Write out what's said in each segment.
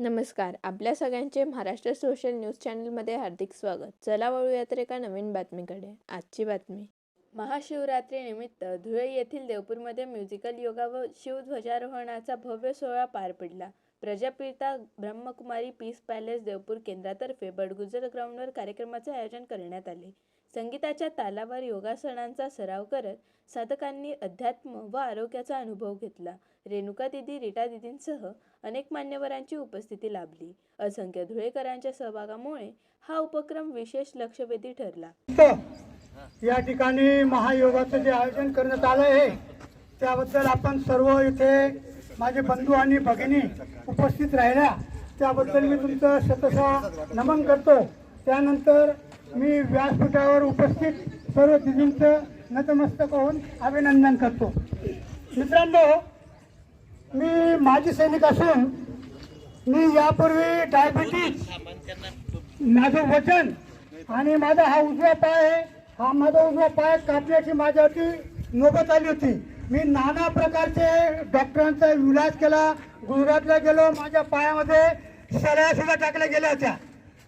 नमस्कार. आपल्या सगळ्यांचे महाराष्ट्र सोशल न्यूज चॅनलमध्ये हार्दिक स्वागत. चला वळूया तर एका नवीन बातमीकडे. आजची बातमी. महाशिवरात्रीनिमित्त धुळे येथील देवपूरमध्ये म्युझिकल योगा व शिवध्वजारोहणाचा भव्य सोहळा पार पडला. प्रजापिता ब्रह्मकुमारी पीस पॅलेस देवपूर केंद्रातर्फे बडगुजर ग्राउंडवर कार्यक्रमाचे आयोजन करण्यात आले. संगीताच्या तालावर योगासनांचा सराव करत साधकांनी अध्यात्म व आरोग्याचा अनुभव घेतला. रेणुका दिदी, रीटा दिदींसह अनेक मान्यवरांची उपस्थिती लाभली. असंख्य धुळेकरांच्या सहभागामुळे हा उपक्रम विशेष लक्षवेधी ठरला. या ठिकाणी महायोगाचं जे आयोजन करण्यात आलं आहे त्याबद्दल आपण सर्व इथे माझे बंधू आणि भगिनी उपस्थित राहिल्या त्याबद्दल मी तुमचं शतशः नमन करतो. त्यानंतर मी व्यासपीठावर उपस्थित सर्व दिदींचं नतमस्तक होऊन अभिनंदन करतो. मित्रांनो, मी माजी सैनिक असून मी यापूर्वी डायबिटीज, माझं वजन आणि माझा हा उजवा पाय आहे, हा माझा उजवा पाय कापण्याची माझ्यावरती नोबत आली होती. मी नाना प्रकारचे डॉक्टरांचा इलाज केला, गुजरातला गेलो, माझ्या पायामध्ये सळ्या सुद्धा टाकल्या गेल्या होत्या.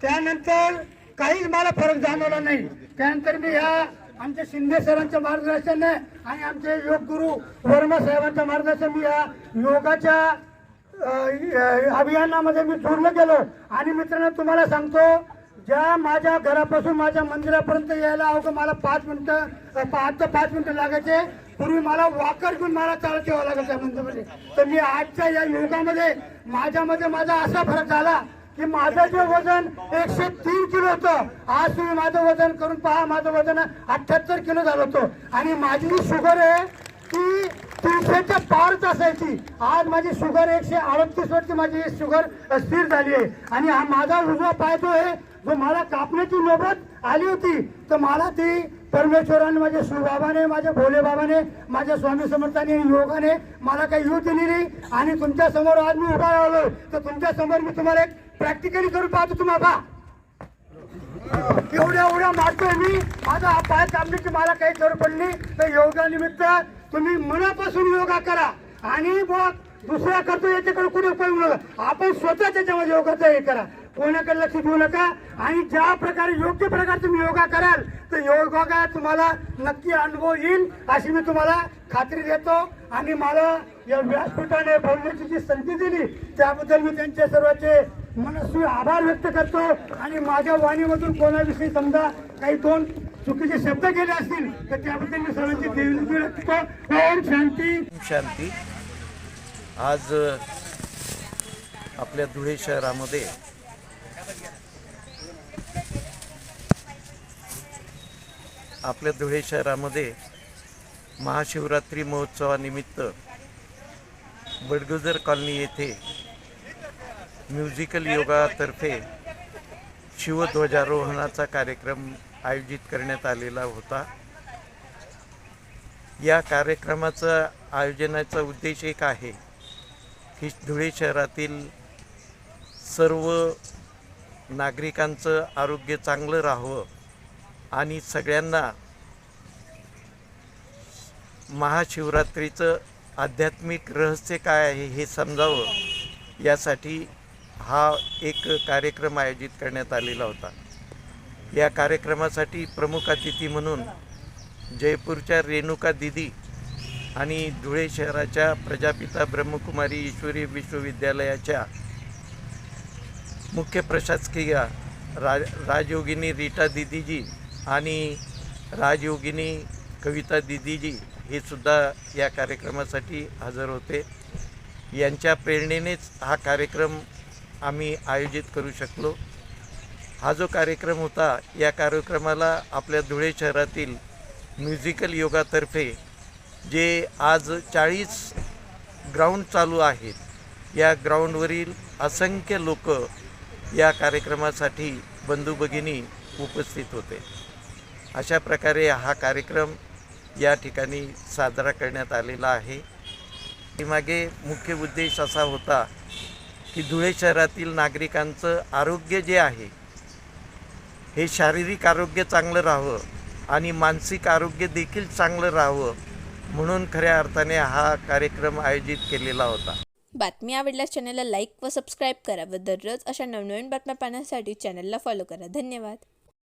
त्यानंतर काहीच मला फरक जाणवला नाही. त्यानंतर मी ह्या आमच्या शिंदे सरांच्या मार्गदर्शनाने आणि आमचे योग गुरु वर्मा साहेबांच्या मार्गदर्शन मी या योगाच्या अभियानामध्ये मी जोडलं गेलो. आणि मित्रांनो, तुम्हाला सांगतो, ज्या माझ्या घरापासून माझ्या मंदिरापर्यंत यायला अवघं मला 5 मिनिटं लागायचे. पूर्वी मला वॉकर घेऊन मला चालत यावं लागायचं मंदिरामध्ये. तर मी आजच्या या योगामध्ये माझा असा फरक झाला की माझं जे वजन 103 किलो होतं, आज तुम्ही माझं वजन करून पहा, माझं वजन 78 किलो झालं होतं. आणि माझी जी शुगर आहे ती 300च्या पारच असायची. आज माझी शुगर 138 वरची माझी शुगर स्थिर झाली आहे. आणि हा माझा उजवा पाय जो आहे, जो मला कापण्याची नोबत आली होती, तर मला ती परमेश्वराने, माझ्या शिवबाबाने, माझ्या भोलेबाबाने, माझ्या स्वामी समर्थाने, योगाने मला काही येऊ दिली नाही. आणि तुमच्या समोर आज मी उभा राहिलो, तर तुमच्या समोर मी तुम्हाला एक प्रॅक्टिकली करून पाहतो. तुम्हाला एवढ्या मारतोय मी, माझा हा पाय कापण्याची मला काही गरज पडली. तर योगानिमित्त तुम्ही मनापासून योगा करा आणि मग दुसरा करतो याच्याकडे कुठे उपयोग नका. आपण स्वतः त्याच्यामध्ये योगाचा हे करा, कोणाकडे लक्ष देऊ नका. आणि ज्या प्रकारे योग्य प्रकारे तुम्ही योगा कराल तर योगा तुम्हाला नक्की अनुभव येईल अशी मी तुम्हाला खात्री देतो. आणि मला या व्यासपीठाने बोलण्याची जी संधी दिली त्याबद्दल मी त्यांच्या सर्वांचे मनस्वी आभार व्यक्त करतो. आणि माझ्या वाणीमधून कोणाविषयी समजा काही 2 चुकीचे शब्द गेले असतील तर त्याबद्दल मी सर्वांची देवणी व्यक्त करतो. ओम शांती. शांती. आज आपल्या धुळे शहरामध्ये महाशिवरात्री महोत्सवानिमित्त बडगुजर कॉलनी येथे म्युझिकल योगातर्फे शिवध्वजारोहणाचा कार्यक्रम आयोजित करण्यात आलेला होता. या कार्यक्रमाचा आयोजनाचा उद्देश एक आहे की धुळे शहरातील सर्व नागरिकांचं आरोग्य चांगलं राहावं आणि सगळ्यांना महाशिवरात्रीचं आध्यात्मिक रहस्य काय आहे हे समजावं, यासाठी हा एक कार्यक्रम आयोजित करण्यात आलेला होता. या कार्यक्रमासाठी प्रमुख अतिथी म्हणून जयपूरच्या रेणुका दिदी आणि धुळे शहराच्या प्रजापिता ब्रह्मकुमारी ईश्वरी विश्वविद्यालयाच्या मुख्य प्रशासकीय राजयोगिनी रीटा दिदीजी आणि राजयोगिनी कविता दिदीजी हे सुद्धा या कार्यक्रमासाठी हजर होते. यांच्या प्रेरणेनेच हा कार्यक्रम आम्ही आयोजित करू शकलो. हा जो कार्यक्रम होता, या कार्यक्रमाला आपल्या धुळे शहरातील म्युझिकल योगातर्फे जे आज 40 ग्राउंड चालू आहेत, या ग्राउंडवरील असंख्य लोक या कार्यक्रमासाठी बंधू भगिनी उपस्थित होते. अशा प्रकारे हा कार्यक्रम या ठिकाणी साजरा करण्यात आलेला आहे. मागे मुख्य उद्देश असा होता की धुळे शहरातील नागरिकांचं आरोग्य जे आहे हे शारीरिक आरोग्य चांगलं राहावं आणि मानसिक आरोग्य देखील चांगलं राहावं, म्हणून खऱ्या अर्थाने हा कार्यक्रम आयोजित केलेला होता. बातमी आवडल्यास चॅनलला लाईक व सबस्क्राईब करा व दररोज अशा नवनवीन बातम्या पाहण्यासाठी चॅनलला फॉलो करा. धन्यवाद.